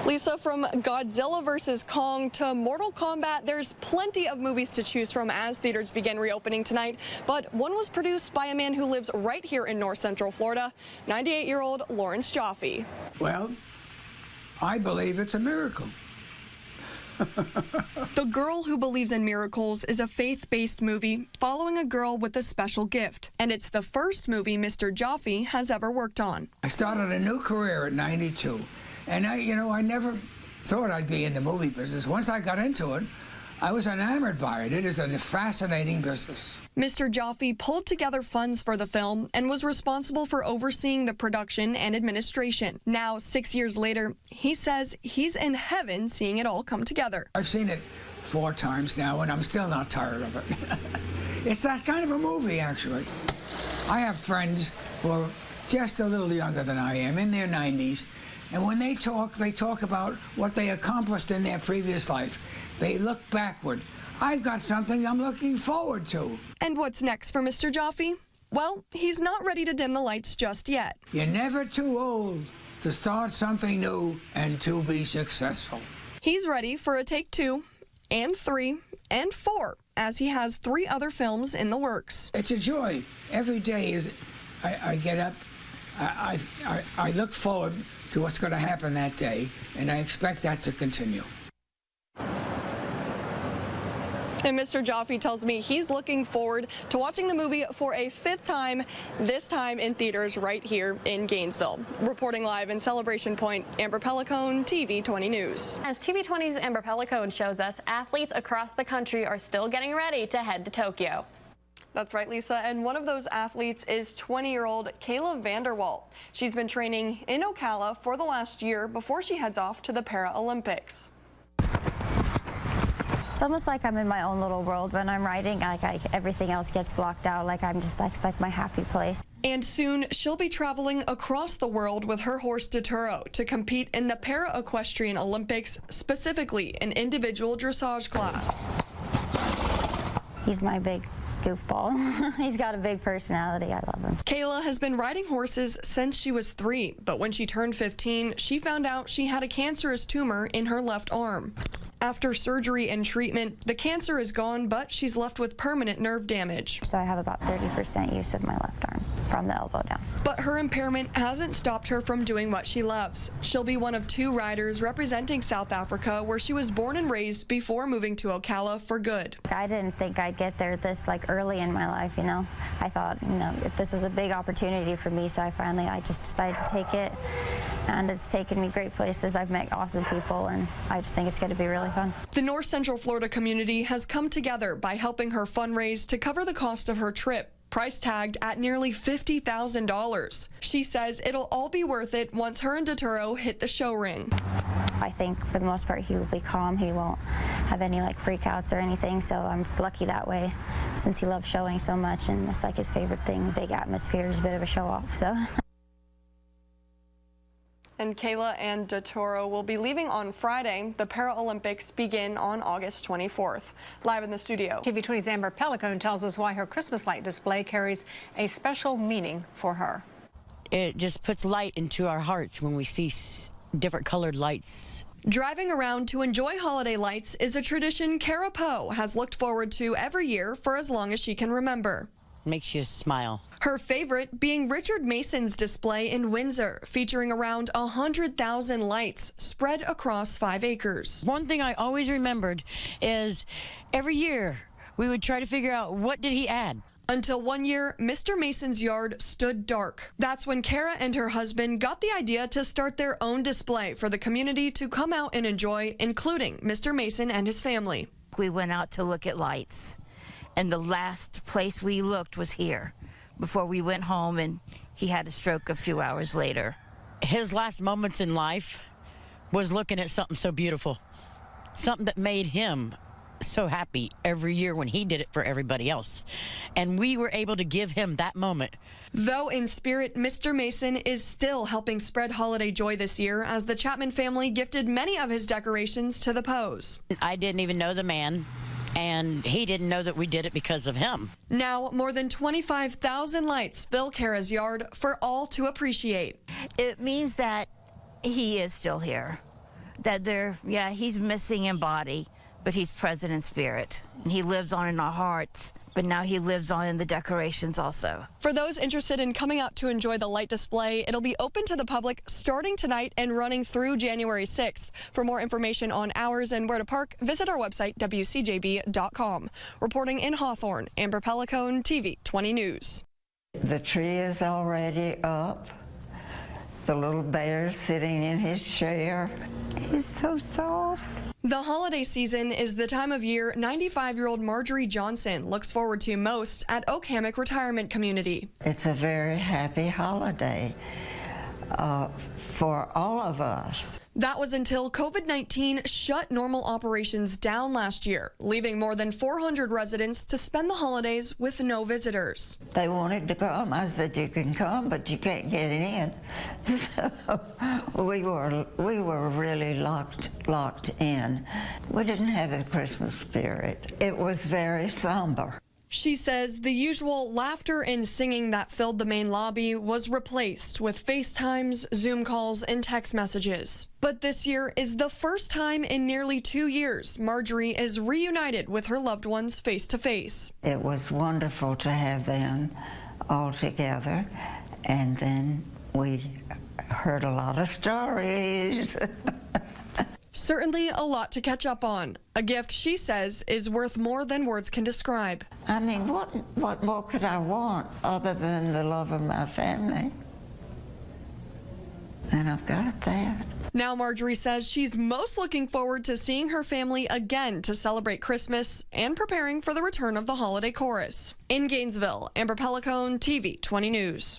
Lisa, from Godzilla vs. Kong to Mortal Kombat, there's plenty of movies to choose from as theaters begin reopening tonight. But one was produced by a man who lives right here in North Central Florida, 98-year-old Lawrence Joffe. Well, I believe it's a miracle. The Girl Who Believes in Miracles is a faith-based movie following a girl with a special gift. And it's the first movie Mr. Joffe has ever worked on. I started a new career at 92. And I never thought I'd be in the movie business. Once I got into it, I was enamored by it. It is a fascinating business. Mr. Joffe pulled together funds for the film and was responsible for overseeing the production and administration. Now, 6 years later, he says he's in heaven seeing it all come together. I've seen it 4 times now, and I'm still not tired of it. It's that kind of a movie, actually. I have friends who are just a little younger than I am, in their 90s, and when they talk about what they accomplished in their previous life. They look backward. I've got something I'm looking forward to. And what's next for Mr. Joffe? Well, he's not ready to dim the lights just yet. You're never too old to start something new and to be successful. He's ready for a take 2 and 3 and 4, as he has 3 other films in the works. It's a joy. Every day I get up, I look forward to what's going to happen that day, and I expect that to continue. And Mr. Joffe tells me he's looking forward to watching the movie for a 5th time, this time in theaters right here in Gainesville. Reporting live in Celebration Point, Amber Pellicone, TV 20 News. As TV 20's Amber Pellicone shows us, athletes across the country are still getting ready to head to Tokyo. That's right, Lisa, and one of those athletes is 20-year-old Kayla Vanderwalt. She's been training in Ocala for the last year before she heads off to the Paralympics. It's almost like I'm in my own little world when I'm riding. Everything else gets blocked out. I'm just it's like my happy place. And soon she'll be traveling across the world with her horse Doturo to compete in the Para-Equestrian Olympics, specifically an individual dressage class. He's my big goofball. He's got a big personality. I love him. Kayla has been riding horses since she was 3, but when she turned 15, she found out she had a cancerous tumor in her left arm. After surgery and treatment, the cancer is gone, but she's left with permanent nerve damage. So I have about 30% use of my left arm from the elbow down. But her impairment hasn't stopped her from doing what she loves. She'll be one of 2 riders representing South Africa, where she was born and raised before moving to Ocala for good. I didn't think I'd get there this early in my life, I thought, this was a big opportunity for me, so I just decided to take it. And it's taken me great places. I've met awesome people, and I just think it's going to be really fun. The North Central Florida community has come together by helping her fundraise to cover the cost of her trip, price tagged at nearly $50,000. She says it'll all be worth it once her and Doturo hit the show ring. I think for the most part he will be calm. He won't have any freakouts or anything, so I'm lucky that way since he loves showing so much, and it's his favorite thing. Big atmosphere is a bit of a show off, so. And Kayla and Doturo will be leaving on Friday. The Paralympics begin on August 24th. Live in the studio, TV 20's Amber Pellicone tells us why her Christmas light display carries a special meaning for her. It just puts light into our hearts when we see different colored lights. Driving around to enjoy holiday lights is a tradition Kara Poe has looked forward to every year for as long as she can remember. Makes you smile. Her favorite being Richard Mason's display in Windsor, featuring around 100,000 lights spread across 5 acres. One thing I always remembered is every year we would try to figure out what did he add. Until one year, Mr. Mason's yard stood dark. That's when Kara and her husband got the idea to start their own display for the community to come out and enjoy, including Mr. Mason and his family. We went out to look at lights, and the last place we looked was here before we went home, and he had a stroke a few hours later. His last moments in life was looking at something so beautiful, something that made him so happy every year when he did it for everybody else. And we were able to give him that moment. Though in spirit, Mr. Mason is still helping spread holiday joy this year as the Chapman family gifted many of his decorations to the Poes. I didn't even know the man, and he didn't know that we did it because of him. Now, more than 25,000 lights fill Kara's yard for all to appreciate. It means that he is still here. that he's missing in body, but he's present in spirit. And he lives on in our hearts, but now he lives on in the decorations also. For those interested in coming out to enjoy the light display, it'll be open to the public starting tonight and running through January 6th. For more information on hours and where to park, visit our website, WCJB.com. Reporting in Hawthorne, Amber Pellicone, TV 20 News. The tree is already up. The little bear sitting in his chair. He's so soft. The holiday season is the time of year 95-year-old Marjorie Johnson looks forward to most at Oak Hammock Retirement Community. It's a very happy holiday for all of us. That was until COVID-19 shut normal operations down last year, leaving more than 400 residents to spend the holidays with no visitors. They wanted to come. I said, you can come, but you can't get in. So we were really locked in. We didn't have the Christmas spirit. It was very somber. She says the usual laughter and singing that filled the main lobby was replaced with FaceTimes, Zoom calls, and text messages. But this year is the first time in nearly 2 years Marjorie is reunited with her loved ones face to face. It was wonderful to have them all together, and then we heard a lot of stories. Certainly a lot to catch up on. A gift, she says, is worth more than words can describe. I mean, what more could I want other than the love of my family? And I've got that. Now Marjorie says she's most looking forward to seeing her family again to celebrate Christmas and preparing for the return of the holiday chorus. In Gainesville, Amber Pellicone, TV 20 News.